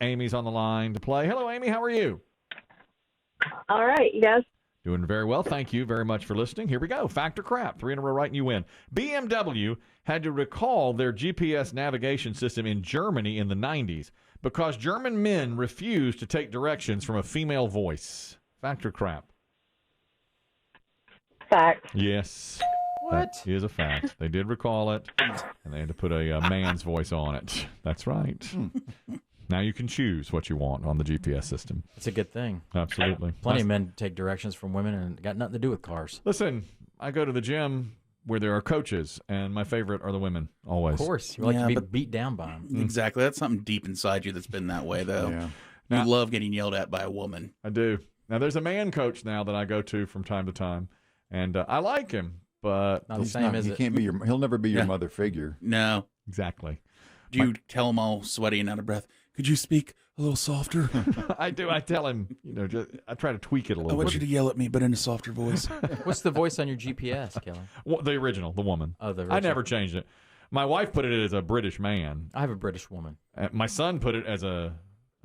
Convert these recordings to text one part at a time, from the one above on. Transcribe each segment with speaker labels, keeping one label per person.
Speaker 1: Amy's on the line to play. Hello, Amy. How are you?
Speaker 2: All right, you guys.
Speaker 1: Doing very well. Thank you very much for listening. Here we go. Fact or crap. 3 in a row, right, and you win. BMW had to recall their GPS navigation system in Germany in the 90s because German men refused to take directions from a female voice. Fact or crap?
Speaker 2: Fact.
Speaker 1: Yes.
Speaker 3: What?
Speaker 1: That is a fact. They did recall it, and they had to put a man's voice on it. That's right. Now you can choose what you want on the GPS system.
Speaker 3: It's a good thing.
Speaker 1: Absolutely.
Speaker 3: Plenty of men take directions from women, and it got nothing to do with cars.
Speaker 1: Listen, I go to the gym where there are coaches, and my favorite are the women, always.
Speaker 3: Of course. You like to be beat down by them.
Speaker 4: Exactly. That's something deep inside you that's been that way, though.
Speaker 5: Yeah.
Speaker 1: Now-
Speaker 4: You love getting yelled at by a woman.
Speaker 1: I do. Now, there's a man coach now that I go to from time to time, and I like him, but
Speaker 3: Not the same, is
Speaker 5: He
Speaker 3: it?
Speaker 5: can't be he'll never be your
Speaker 4: Yeah.
Speaker 5: mother figure.
Speaker 4: No.
Speaker 1: exactly.
Speaker 4: Do you tell him all sweaty and out of breath, could you speak a little softer?
Speaker 1: I do. I tell him, I try to tweak it a
Speaker 4: I
Speaker 1: little
Speaker 4: want
Speaker 1: bit.
Speaker 4: you to yell at me, but in a softer voice.
Speaker 3: What's the voice on your GPS, Kelly?
Speaker 1: Well, the original, the woman.
Speaker 3: Oh, the
Speaker 1: I
Speaker 3: original.
Speaker 1: never changed it. My wife put it as a British man.
Speaker 3: I have a British woman.
Speaker 1: My son put it as a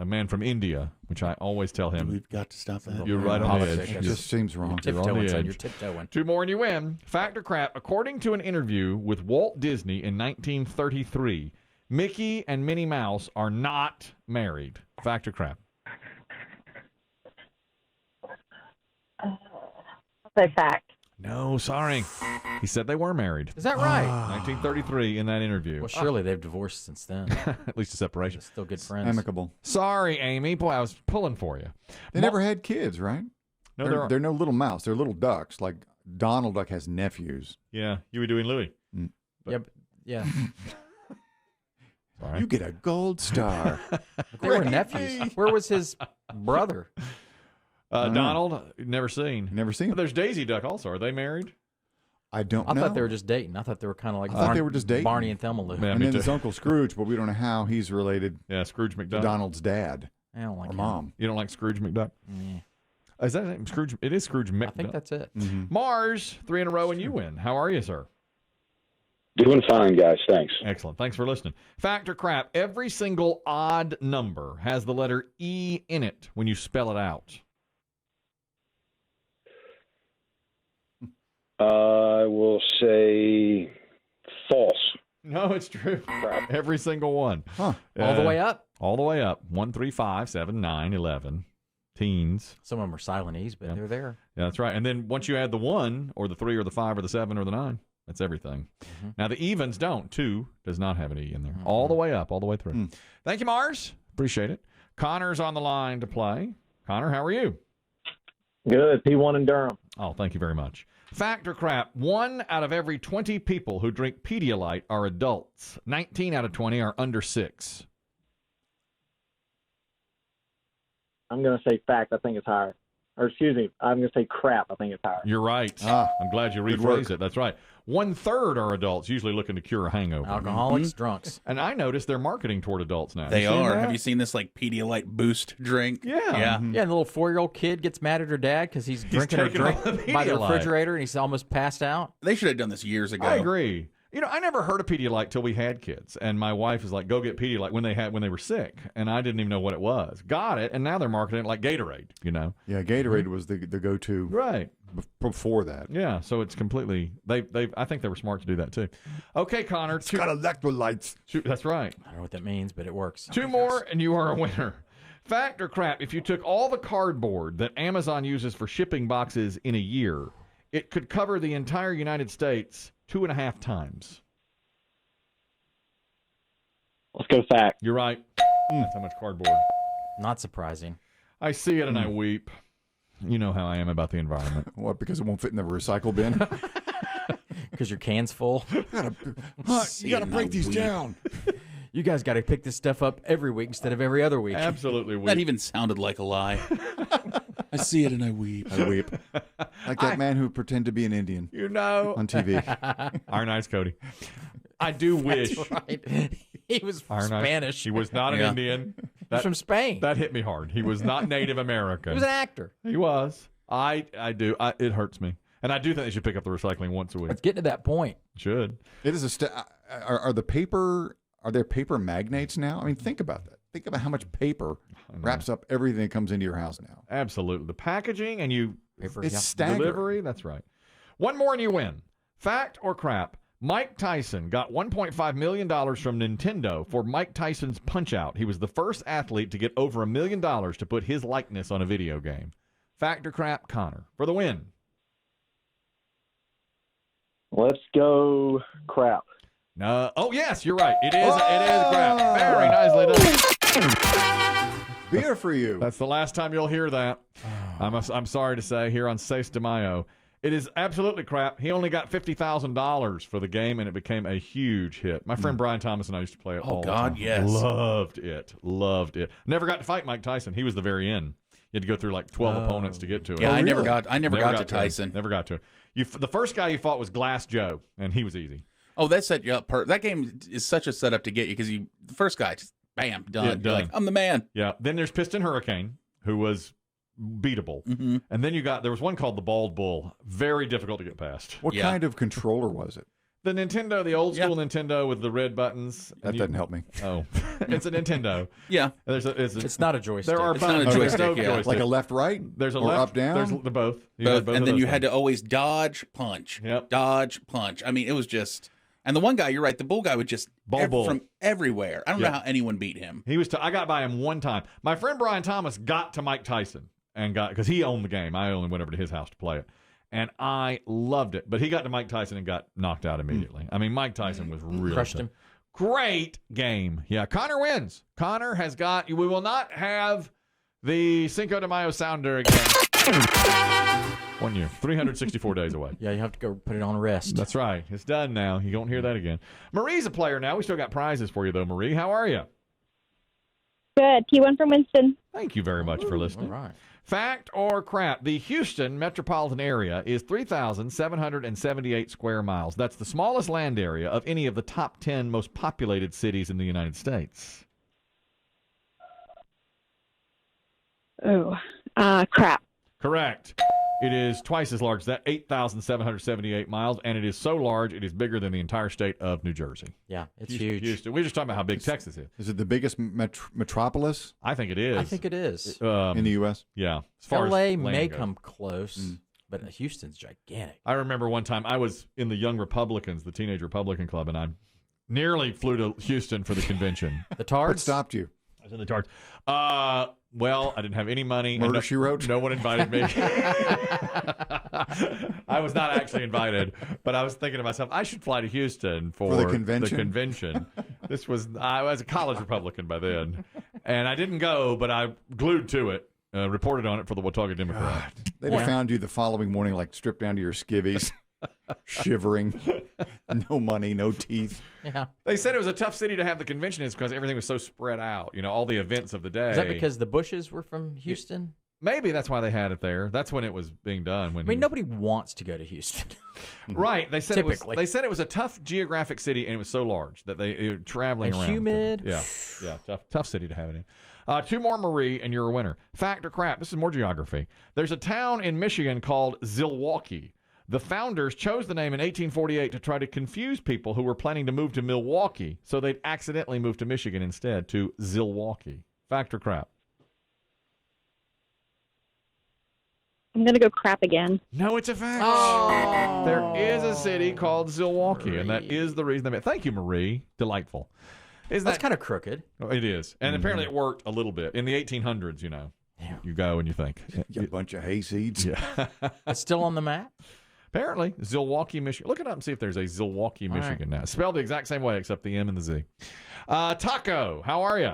Speaker 1: man from India, which I always tell him.
Speaker 4: We've got to stop that.
Speaker 1: You're right on the
Speaker 3: Politics.
Speaker 1: edge.
Speaker 5: It just seems wrong.
Speaker 1: You're on
Speaker 3: Tiptoeing,
Speaker 1: the
Speaker 3: son.
Speaker 1: edge.
Speaker 3: You're tiptoeing.
Speaker 1: 2 more and you win. Fact or crap? According to an interview with Walt Disney in 1933, Mickey and Minnie Mouse are not married. Fact or crap?
Speaker 2: I'll say fact.
Speaker 1: No, sorry. He said they were married.
Speaker 3: Is that right?
Speaker 1: 1933 in that interview.
Speaker 3: Well, surely they've divorced since then.
Speaker 1: At least a separation.
Speaker 3: They're still good friends.
Speaker 5: Amicable.
Speaker 1: Sorry, Amy. Boy, I was pulling for you.
Speaker 5: They never had kids, right?
Speaker 1: No,
Speaker 5: they're no little mouse. They're little ducks. Like Donald Duck has nephews.
Speaker 1: Yeah, you were doing Louis.
Speaker 3: Yeah.
Speaker 1: Sorry.
Speaker 5: You get a gold star.
Speaker 3: They were nephews. Where was his brother?
Speaker 1: Donald, never seen.
Speaker 5: Never seen
Speaker 1: But
Speaker 5: him.
Speaker 1: there's Daisy Duck also. Are they married?
Speaker 5: I don't
Speaker 3: I
Speaker 5: know.
Speaker 3: thought they were just dating. I thought they were kind of like
Speaker 5: I thought they were just dating.
Speaker 3: Barney and Thelma Lou.
Speaker 1: Yeah,
Speaker 5: And
Speaker 1: me
Speaker 5: then
Speaker 1: too.
Speaker 5: there's Uncle Scrooge, but we don't know how he's related
Speaker 1: Yeah, Scrooge
Speaker 5: to
Speaker 1: McDuck.
Speaker 5: Donald's dad
Speaker 3: I don't like
Speaker 5: or
Speaker 3: him.
Speaker 5: mom.
Speaker 1: You don't like Scrooge McDuck? Is that his name? Scrooge? It is Scrooge McDuck.
Speaker 3: I think that's it.
Speaker 1: Mars, 3 in a row, and you win. How are you, sir?
Speaker 6: Doing fine, guys. Thanks.
Speaker 1: Excellent. Thanks for listening. Fact or crap? Every single odd number has the letter E in it when you spell it out.
Speaker 6: I will say false.
Speaker 1: No, it's true. Every single one.
Speaker 5: Huh.
Speaker 3: All the way up.
Speaker 1: All the way up. 1, 3, 5, 7, 9, 11. Teens.
Speaker 3: Some of them are silent E's, but they're there.
Speaker 1: Yeah, that's right. And then once you add the 1 or the 3 or the 5 or the 7 or the 9, that's everything. Now, the evens don't. 2 does not have an E in there. All the way up, all the way through. Thank you, Mars. Appreciate it. Connor's on the line to play. Connor, how are you?
Speaker 7: Good. P1 in Durham.
Speaker 1: Oh, thank you very much. Fact or crap? 1 out of every 20 people who drink Pedialyte are adults. 19 out of 20 are under 6.
Speaker 7: I'm going to say fact. I think it's higher. Or excuse me, I'm going to say crap. I think it's higher.
Speaker 1: You're right. I'm glad you rephrased it. That's right. 1/3 are adults, usually looking to cure a hangover.
Speaker 3: Alcoholics, drunks.
Speaker 1: And I noticed they're marketing toward adults now.
Speaker 4: They
Speaker 1: You seen
Speaker 4: are.
Speaker 1: that?
Speaker 4: Have you seen this like Pedialyte Boost drink?
Speaker 1: Yeah.
Speaker 4: Yeah.
Speaker 3: Yeah, and the little 4-year-old kid gets mad at her dad because he's drinking a
Speaker 1: taking all
Speaker 3: drink
Speaker 1: the
Speaker 3: by the
Speaker 1: Pedialyte.
Speaker 3: refrigerator and he's almost passed out.
Speaker 4: They should have done this years ago.
Speaker 1: I agree. I never heard of Pedialyte till we had kids, and my wife was like, "Go get Pedialyte" when they were sick, and I didn't even know what it was. Got it, and now they're marketing it like Gatorade.
Speaker 5: Yeah, Gatorade was the go-to
Speaker 1: Right.
Speaker 5: before that.
Speaker 1: Yeah. So it's completely. I think they were smart to do that too. Okay, Connor.
Speaker 5: It's got electrolytes.
Speaker 1: That's right.
Speaker 3: I don't know what that means, but it works.
Speaker 1: 2 more, and you are a winner. Fact or crap? If you took all the cardboard that Amazon uses for shipping boxes in a year, it could cover the entire United States 2.5 times.
Speaker 7: Let's go fact.
Speaker 1: You're right. That's how much cardboard.
Speaker 3: Not surprising.
Speaker 1: I see it and I weep. You know how I am about the environment.
Speaker 5: What, because it won't fit in the recycle bin?
Speaker 3: Because your can's full.
Speaker 5: you gotta break these down.
Speaker 3: You guys got to pick this stuff up every week instead of every other week.
Speaker 1: Absolutely weep.
Speaker 4: That even sounded like a lie. I see it and I weep.
Speaker 5: I weep. Like that man who pretended to be an Indian on TV.
Speaker 1: Iron Eyes Cody. I do wish.
Speaker 3: That's right. He was
Speaker 1: Iron Eyes-
Speaker 3: Spanish.
Speaker 1: He was not an
Speaker 4: Yeah.
Speaker 1: Indian.
Speaker 3: He was from Spain.
Speaker 1: That hit me hard. He was not Native American.
Speaker 3: He was an actor.
Speaker 1: He was. I do. It hurts me. And I do think they should pick up the recycling once a week.
Speaker 3: Let's get to that point.
Speaker 1: Should.
Speaker 5: It is are there paper magnates now? I mean, think about that. think about how much paper wraps up everything that comes into your house now.
Speaker 1: Absolutely. The packaging and
Speaker 5: It's staggering.
Speaker 1: delivery. That's right. One more and you win. Fact or crap? Mike Tyson got $1.5 million from Nintendo for Mike Tyson's Punch-Out. He was the first athlete to get over $1 million to put his likeness on a video game. Fact or crap? Connor, for the win.
Speaker 7: Let's go crap.
Speaker 1: No. Oh, yes, you're right. It is crap. Very nicely done.
Speaker 5: Beer for you.
Speaker 1: That's the last time you'll hear that. I'm sorry to say here on Seis De Mayo. It is absolutely crap. He only got $50,000 for the game, and it became a huge hit. My friend Brian Thomas and I used to play it all the time.
Speaker 4: Yes.
Speaker 1: Loved it. Never got to fight Mike Tyson. He was the very end. You had to go through like 12 opponents to get to it.
Speaker 4: Yeah, I never
Speaker 5: really?
Speaker 4: got to Tyson.
Speaker 1: Never got to him. The first guy you fought was Glass Joe, and he was easy.
Speaker 4: Oh, that set you up. That game is such a setup to get you because the first guy just bam done.
Speaker 1: Yeah,
Speaker 4: You're
Speaker 1: done.
Speaker 4: like, I'm the man.
Speaker 1: Yeah. Then there's Piston Hurricane, who was beatable.
Speaker 4: Mm-hmm.
Speaker 1: And then there was one called the Bald Bull. Very difficult to get past.
Speaker 5: What
Speaker 4: Yeah.
Speaker 5: kind of controller was it?
Speaker 1: The Nintendo, the old school Nintendo with the red buttons.
Speaker 5: That doesn't help me.
Speaker 1: Oh, it's a Nintendo.
Speaker 4: Yeah.
Speaker 3: It's not a joystick.
Speaker 1: There are
Speaker 4: It's not a
Speaker 1: buttons. There's
Speaker 4: joystick,
Speaker 1: no
Speaker 4: yeah.
Speaker 1: joystick.
Speaker 5: Like a left, right?
Speaker 1: There's a
Speaker 5: or
Speaker 1: left,
Speaker 5: up, down?
Speaker 1: There's the both. You
Speaker 4: Both,
Speaker 1: had both
Speaker 4: and
Speaker 1: of
Speaker 4: then
Speaker 1: those
Speaker 4: you had
Speaker 1: things.
Speaker 4: to always dodge, punch.
Speaker 1: Yep.
Speaker 4: Dodge, punch. I mean, it was just. And the one guy, you're right, the bull guy would just
Speaker 1: Bull.
Speaker 4: from everywhere. I don't
Speaker 1: Yeah.
Speaker 4: know how anyone beat him.
Speaker 1: He was. I got by him one time. My friend Brian Thomas got to Mike Tyson and because he owned the game. I only went over to his house to play it, and I loved it. But he got to Mike Tyson and got knocked out immediately. I mean, Mike Tyson was really
Speaker 3: Crushed
Speaker 1: tough.
Speaker 3: him.
Speaker 1: Great game. Yeah, Connor wins. Connor has got. We will not have the Cinco de Mayo sounder again. 1 year, 364 days away.
Speaker 3: Yeah, you have to go put it on rest.
Speaker 1: That's right. It's done now. You don't hear that again. Marie's a player now. We still got prizes for you, though. Marie, how are you?
Speaker 2: Good. P1 from Winston.
Speaker 1: Thank you very much for
Speaker 3: All
Speaker 1: listening.
Speaker 3: right.
Speaker 1: Fact or crap? The Houston metropolitan area is 3,778 square miles. That's the smallest land area of any of the top 10 most populated cities in the United States.
Speaker 2: Oh, crap.
Speaker 1: Correct. It is twice as large as that, 8,778 miles, and it is so large it is bigger than the entire state of New Jersey.
Speaker 3: Yeah, it's
Speaker 1: Houston-
Speaker 3: huge.
Speaker 1: Houston. We're just talking about how big Texas is.
Speaker 5: Is it the biggest metropolis
Speaker 1: I think it is.
Speaker 3: I think it is.
Speaker 5: in the U.S.?
Speaker 1: Yeah. As far as
Speaker 3: L.A.
Speaker 1: land
Speaker 3: may
Speaker 1: goes.
Speaker 3: come close, but Houston's gigantic.
Speaker 1: I remember one time I was in the Young Republicans, the Teenage Republican Club, and I nearly flew to Houston for the convention.
Speaker 3: The
Speaker 5: What
Speaker 3: Tards?
Speaker 5: stopped you?
Speaker 1: I was in the charge. Well, I didn't have any money. and
Speaker 5: Murder, She Wrote?
Speaker 1: No one invited me. I was not actually invited, but I was thinking to myself, I should fly to Houston for
Speaker 5: the convention?
Speaker 1: The convention. I was a college Republican by then, and I didn't go, but I glued to it. Reported on it for the Watauga Democrat.
Speaker 5: They'd have found you the following morning, like stripped down to your skivvies, shivering, no money, no teeth.
Speaker 3: Yeah.
Speaker 1: They said it was a tough city to have the convention is because everything was so spread out. You know, all the events of the day.
Speaker 3: Is that because the Bushes were from Houston?
Speaker 1: Maybe that's why they had it there. That's when it was being done. When
Speaker 3: I mean, nobody wants to go to Houston.
Speaker 1: Right. They said
Speaker 3: Typically.
Speaker 1: they said it was a tough geographic city, and it was so large that they were traveling
Speaker 3: And
Speaker 1: around.
Speaker 3: humid.
Speaker 1: Yeah. Tough city to have it in. Two more, Marie, and you're a winner. Fact or crap? This is more geography. There's a town in Michigan called Zilwaukee. The founders chose the name in 1848 to try to confuse people who were planning to move to Milwaukee, so they'd accidentally move to Michigan instead, to Zilwaukee. Fact or crap?
Speaker 2: I'm going to go crap again.
Speaker 1: No, it's a fact.
Speaker 3: Oh.
Speaker 1: There is a city called Zilwaukee, and that is the reason they made. Thank you, Marie. Delightful. Isn't
Speaker 3: That's
Speaker 1: that
Speaker 3: kind of crooked.
Speaker 1: It is, and apparently it worked a little bit in the 1800s. You know,
Speaker 3: Yeah.
Speaker 1: you go and you think,
Speaker 5: You bunch of hayseeds.
Speaker 1: yeah.
Speaker 3: It's still on the map.
Speaker 1: Apparently, Zilwaukee, Michigan. Look it up and see if there's a Zilwaukee,
Speaker 3: All right.
Speaker 1: Michigan now. Spelled the exact same way except the M and the Z. Taco, how are you?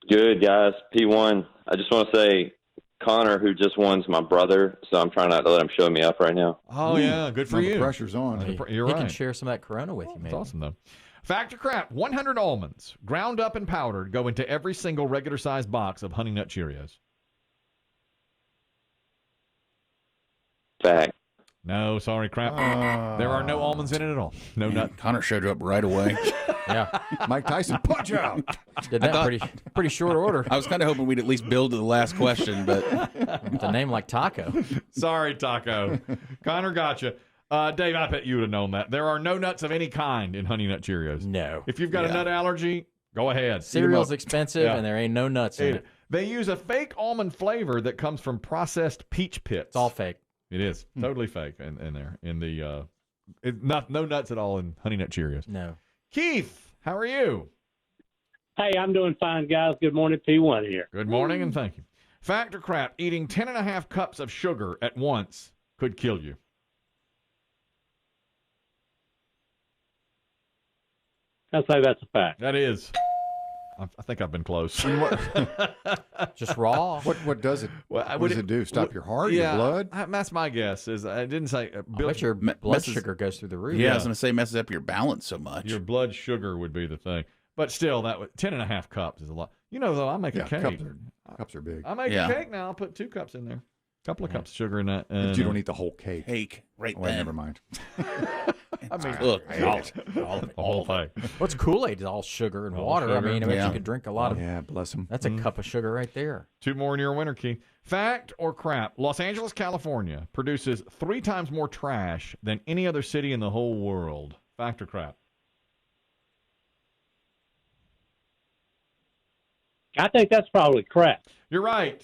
Speaker 8: Good, guys. P1. I just want to say Connor, who just won's my brother, so I'm trying not to let him show me up right now.
Speaker 1: Oh, yeah, good for
Speaker 5: Now the
Speaker 1: you.
Speaker 5: pressure's on.
Speaker 1: You're
Speaker 3: he
Speaker 1: right.
Speaker 3: can share some of that Corona with you,
Speaker 1: That's
Speaker 3: maybe.
Speaker 1: awesome, though. Fact or crap? 100 almonds, ground up and powdered, go into every single regular-sized box of Honey Nut Cheerios.
Speaker 8: Fact.
Speaker 1: No, sorry, crap. There are no almonds in it at all. No
Speaker 4: Man,
Speaker 1: nut.
Speaker 4: Connor showed up right away.
Speaker 3: Yeah.
Speaker 5: Mike Tyson, punch out.
Speaker 3: Did that pretty short order.
Speaker 4: I was kind of hoping we'd at least build to the last question, but
Speaker 3: With a name like Taco.
Speaker 1: Sorry, Taco. Connor gotcha. Dave, I bet you would have known that. There are no nuts of any kind in Honey Nut Cheerios.
Speaker 3: No.
Speaker 1: If you've got a
Speaker 4: Yeah.
Speaker 1: nut allergy, Go ahead.
Speaker 3: Cereal's expensive,
Speaker 1: Yeah.
Speaker 3: and there ain't no nuts in
Speaker 1: Eat
Speaker 3: it.
Speaker 1: They use a fake almond flavor that comes from processed peach pits.
Speaker 3: It's all fake.
Speaker 1: It is totally fake in there. In the no nuts at all in Honey Nut Cheerios.
Speaker 3: No.
Speaker 1: Keith, how are you?
Speaker 9: Hey, I'm doing fine, guys. Good morning, P1 here.
Speaker 1: Good morning and thank you. Fact or crap? Eating 10.5 cups of sugar at once could kill you.
Speaker 9: I'll say that's a fact.
Speaker 1: That is. I think I've been close.
Speaker 3: Just raw.
Speaker 5: What does it?
Speaker 1: Well,
Speaker 5: What does it do? Stop your heart, your blood?
Speaker 1: That's my guess. Is I didn't say
Speaker 3: I bet your blood
Speaker 4: messes-
Speaker 3: sugar goes through the roof.
Speaker 4: Yeah, I was going to say messes up your balance so much.
Speaker 1: your blood sugar would be the thing. But still, 10.5 cups is a lot. You know, though, I make a cake.
Speaker 5: Cups are big.
Speaker 1: I make
Speaker 4: Yeah.
Speaker 1: a cake now. I'll put 2 cups in there. A couple of cups of sugar in that.
Speaker 5: But
Speaker 1: And,
Speaker 5: you don't eat the whole cake.
Speaker 4: Cake right
Speaker 5: Wait,
Speaker 4: then.
Speaker 5: never mind.
Speaker 1: I mean,
Speaker 4: Look,
Speaker 1: the whole thing.
Speaker 3: What's Kool-Aid? Is all sugar and
Speaker 1: All
Speaker 3: water.
Speaker 1: sugar.
Speaker 3: I mean, I bet
Speaker 4: Yeah.
Speaker 3: you could drink a lot of.
Speaker 5: Yeah, bless them.
Speaker 3: That's a cup of sugar right there.
Speaker 1: 2 more in your winner key. Fact or crap? Los Angeles, California produces 3 times more trash than any other city in the whole world. Fact or crap?
Speaker 9: I think that's probably crap.
Speaker 1: You're right.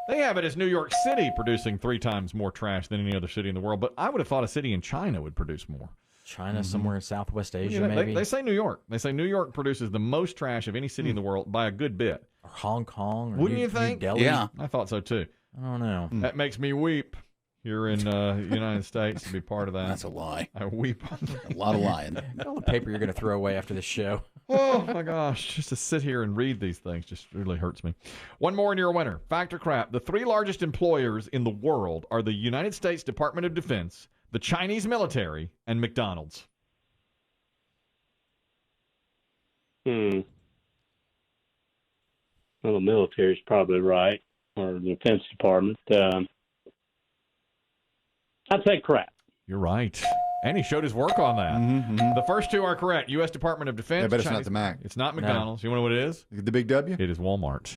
Speaker 1: They have it as New York City producing 3 times more trash than any other city in the world, but I would have thought a city in China would produce more.
Speaker 3: China, somewhere in Southwest Asia,
Speaker 1: Yeah,
Speaker 3: maybe.
Speaker 1: they say New York. They say New York produces the most trash of any city in the world by a good bit.
Speaker 3: Or Hong Kong. Or
Speaker 1: Wouldn't
Speaker 3: New,
Speaker 1: you think?
Speaker 3: New Delhi.
Speaker 4: Yeah.
Speaker 1: I thought so too.
Speaker 3: I don't know.
Speaker 1: That makes me weep here in United States to be part of that.
Speaker 4: That's a lie.
Speaker 1: I weep.
Speaker 4: A lot of lying.
Speaker 3: All the paper you're going to throw away after this show.
Speaker 1: Oh my gosh, just to sit here and read these things just really hurts me. One more and you're a winner. Fact or crap? The 3 largest employers in the world are the United States Department of Defense, the Chinese military, and McDonald's.
Speaker 9: Well, the military's probably right, or the Defense Department. I'd say crap.
Speaker 1: You're right. And he showed his work on that. The first 2 are correct. U.S. Department of Defense.
Speaker 5: I bet it's not
Speaker 1: Chinese-
Speaker 5: the Mac.
Speaker 1: It's not McDonald's. You want to know what it is?
Speaker 5: The big W?
Speaker 1: It is Walmart.